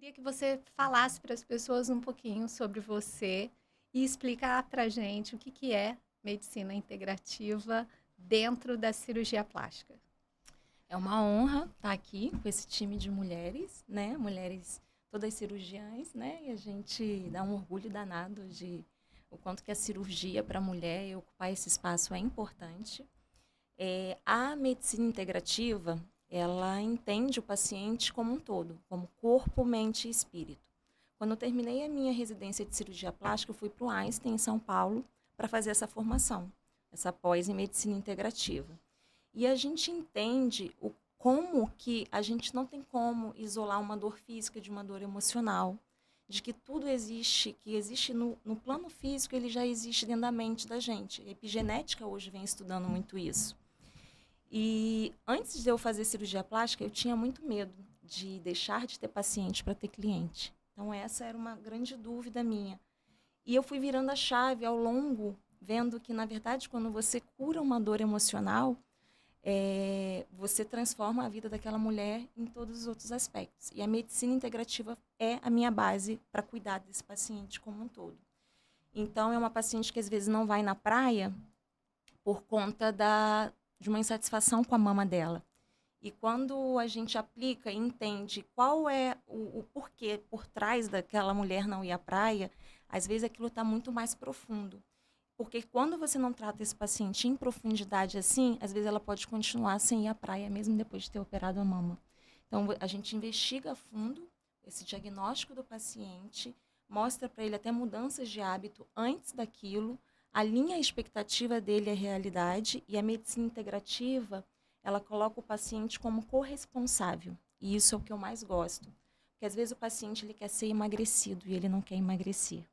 Queria que você falasse para as pessoas um pouquinho sobre você e explicar para a gente o que é medicina integrativa dentro da cirurgia plástica. É uma honra estar aqui com esse time de mulheres, né? Mulheres todas cirurgiãs, né? E a gente dá um orgulho danado de o quanto que a cirurgia para a mulher e ocupar esse espaço é importante. A medicina integrativa, ela entende o paciente como um todo, como corpo, mente e espírito. Quando eu terminei a minha residência de cirurgia plástica, eu fui para o Einstein, em São Paulo, para fazer essa formação, essa pós em medicina integrativa. E a gente entende como que a gente não tem como isolar uma dor física de uma dor emocional, de que tudo existe, que existe no plano físico, ele já existe dentro da mente da gente. A epigenética hoje vem estudando muito isso. E antes de eu fazer cirurgia plástica, eu tinha muito medo de deixar de ter paciente para ter cliente. Então essa era uma grande dúvida minha. E eu fui virando a chave ao longo, vendo que, na verdade, quando você cura uma dor emocional, você transforma a vida daquela mulher em todos os outros aspectos. E a medicina integrativa é a minha base para cuidar desse paciente como um todo. Então, é uma paciente que às vezes não vai na praia por conta de uma insatisfação com a mama dela. E quando a gente aplica e entende qual é o porquê por trás daquela mulher não ir à praia, às vezes aquilo está muito mais profundo. Porque quando você não trata esse paciente em profundidade assim, às vezes ela pode continuar sem ir à praia, mesmo depois de ter operado a mama. Então, a gente investiga a fundo esse diagnóstico do paciente, mostra para ele até mudanças de hábito antes daquilo, alinha a expectativa dele à realidade, e a medicina integrativa, ela coloca o paciente como corresponsável. E isso é o que eu mais gosto. Porque às vezes o paciente ele quer ser emagrecido e ele não quer emagrecer.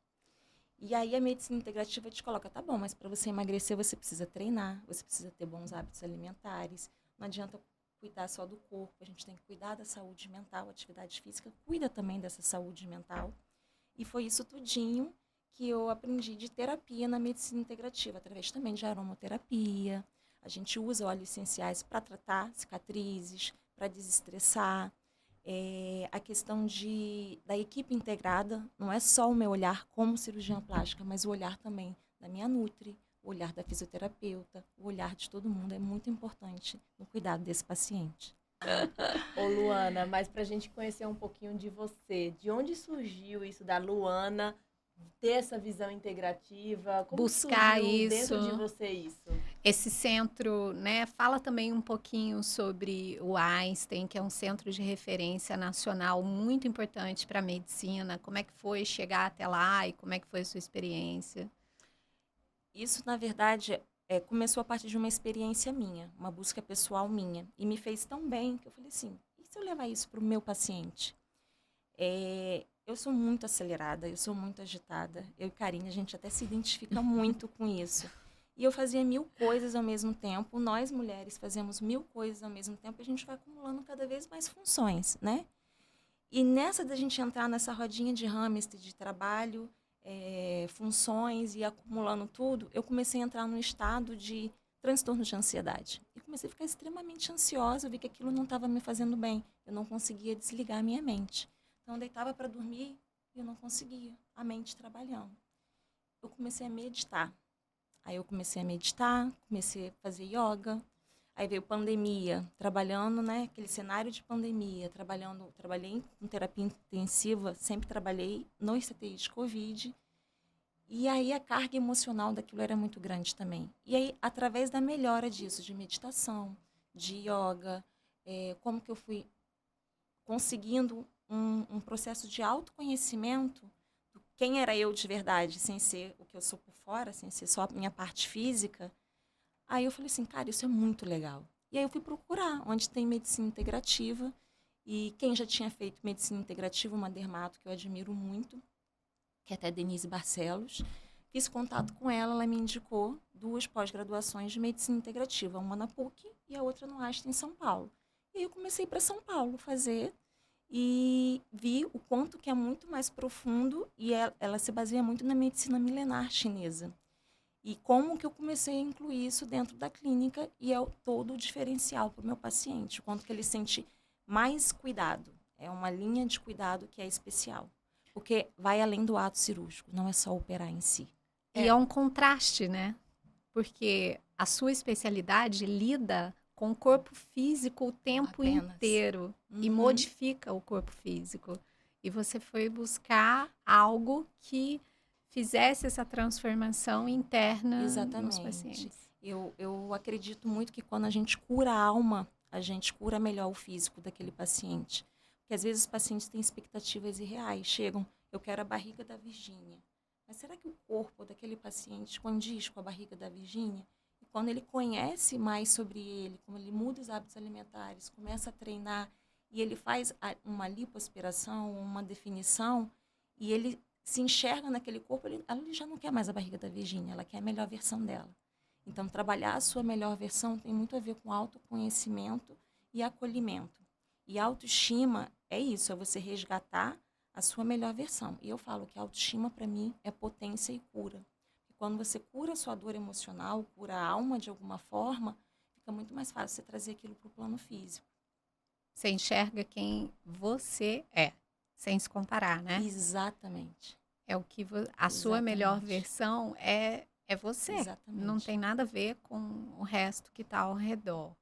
E aí a medicina integrativa te coloca, tá bom, mas para você emagrecer você precisa treinar, você precisa ter bons hábitos alimentares, não adianta cuidar só do corpo, a gente tem que cuidar da saúde mental, a atividade física cuida também dessa saúde mental. E foi isso tudinho que eu aprendi de terapia na medicina integrativa, através também de aromaterapia. A gente usa óleos essenciais para tratar cicatrizes, para desestressar. A questão da equipe integrada, não é só o meu olhar como cirurgiã plástica, mas o olhar também da minha nutri, o olhar da fisioterapeuta, o olhar de todo mundo é muito importante no cuidado desse paciente. Ô, Luana, mas para a gente conhecer um pouquinho de você, de onde surgiu isso da Luana ter essa visão integrativa? Como que Buscar surgiu isso, dentro de você isso? esse centro, né? Fala também um pouquinho sobre o Einstein, que é um centro de referência nacional muito importante para a medicina. Como é que foi chegar até lá e como é que foi a sua experiência? Isso, na verdade, começou a partir de uma experiência minha, uma busca pessoal minha. E me fez tão bem que eu falei assim, e se eu levar isso para o meu paciente? Eu sou muito acelerada, eu sou muito agitada. Eu e Karine, a gente até se identifica muito com isso. E eu fazia 1000 coisas ao mesmo tempo. Nós, mulheres, fazemos 1000 coisas ao mesmo tempo e a gente vai acumulando cada vez mais funções, né? E nessa da gente entrar nessa rodinha de hamster, de trabalho, funções e acumulando tudo, eu comecei a entrar num estado de transtorno de ansiedade. E comecei a ficar extremamente ansiosa, eu vi que aquilo não estava me fazendo bem. Eu não conseguia desligar a minha mente. Então, eu deitava para dormir e eu não conseguia, a mente trabalhando. Eu comecei a meditar. Aí eu comecei a meditar, comecei a fazer yoga. Aí veio pandemia, trabalhando, né, aquele cenário de pandemia, trabalhei com terapia intensiva, sempre trabalhei nos CTIs de Covid. E aí a carga emocional daquilo era muito grande também. E aí, através da melhora disso, de meditação, de yoga, como que eu fui conseguindo um processo de autoconhecimento do quem era eu de verdade, sem ser o que eu sou por fora, sem ser só a minha parte física. Aí eu falei assim, cara, isso é muito legal. E aí eu fui procurar onde tem medicina integrativa. E quem já tinha feito medicina integrativa, uma dermato que eu admiro muito, que é até Denise Barcelos. Fiz contato com ela, ela me indicou 2 pós-graduações de medicina integrativa, uma na PUC e a outra no Einstein, em São Paulo. E aí eu comecei para São Paulo fazer e vi o quanto que é muito mais profundo e ela se baseia muito na medicina milenar chinesa. E como que eu comecei a incluir isso dentro da clínica e é todo o diferencial para o meu paciente, o quanto que ele sente mais cuidado. É uma linha de cuidado que é especial. Porque vai além do ato cirúrgico, não é só operar em si. E é um contraste, né? Porque a sua especialidade lida com o corpo físico o tempo Apenas. inteiro e Uhum. modifica o corpo físico. E você foi buscar algo que fizesse essa transformação interna nos Exatamente. pacientes. Eu acredito muito que quando a gente cura a alma, a gente cura melhor o físico daquele paciente. Porque às vezes os pacientes têm expectativas irreais. Chegam, eu quero a barriga da Virgínia. Mas será que o corpo daquele paciente condiz com a barriga da Virgínia? E quando ele conhece mais sobre ele, como ele muda os hábitos alimentares, começa a treinar e ele faz uma lipoaspiração, uma definição, e ele se enxerga naquele corpo, ela já não quer mais a barriga da Virgínia, ela quer a melhor versão dela. Então, trabalhar a sua melhor versão tem muito a ver com autoconhecimento e acolhimento. E autoestima é isso, é você resgatar a sua melhor versão. E eu falo que a autoestima, para mim, é potência e cura. E quando você cura a sua dor emocional, cura a alma de alguma forma, fica muito mais fácil você trazer aquilo para o plano físico. Você enxerga quem você é, sem se comparar, né? Exatamente. É o que a sua melhor Exatamente. versão é você. Exatamente. Não tem nada a ver com o resto que está ao redor.